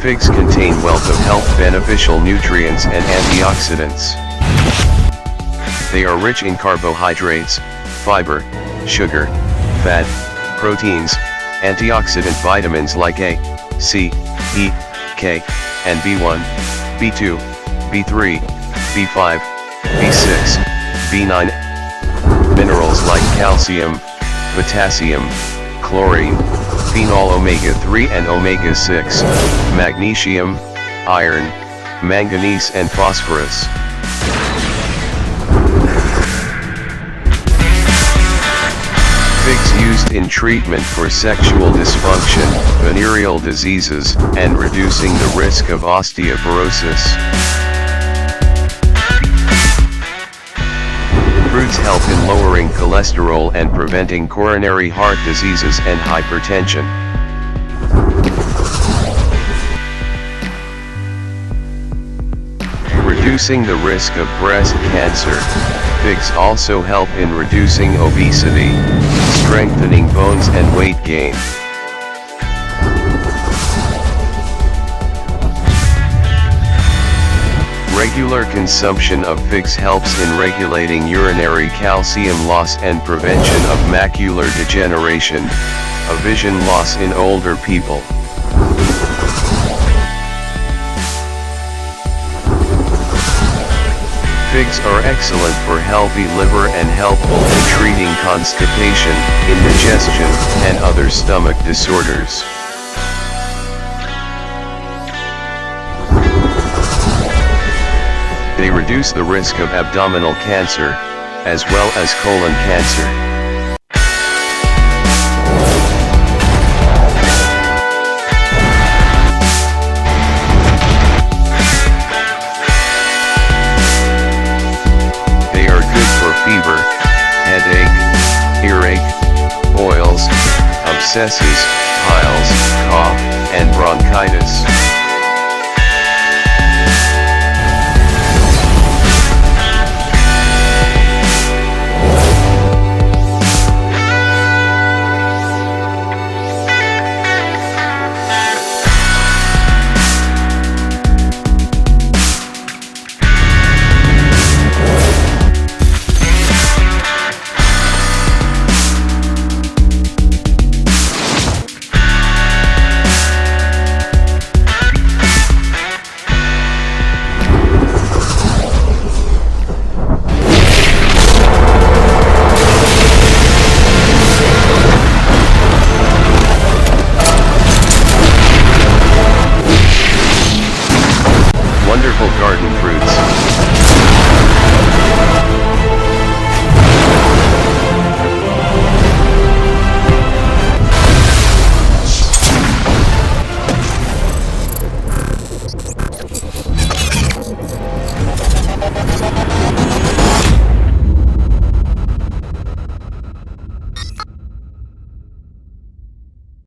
Figs contain wealth of health beneficial nutrients and antioxidants. They are rich in carbohydrates, fiber, sugar, fat, proteins, antioxidant vitamins like A, C, E, K, and B1, B2, B3, B5, B6, B9, minerals like calcium, potassium, chlorine, phenol omega-3 and omega-6, magnesium, iron, manganese and phosphorus. Figs used in treatment for sexual dysfunction, venereal diseases, and reducing the risk of osteoporosis. Fruits help in lowering cholesterol and preventing coronary heart diseases and hypertension. Reducing the risk of breast cancer. Figs also help in reducing obesity, strengthening bones and weight gain. Regular consumption of figs helps in regulating urinary calcium loss and prevention of macular degeneration, a vision loss in older people. Figs are excellent for healthy liver and helpful in treating constipation, indigestion, and other stomach disorders. They reduce the risk of abdominal cancer, as well as colon cancer. They are good for fever, headache, earache, boils, abscesses, piles, cough, and bronchitis. Wonderful garden fruits.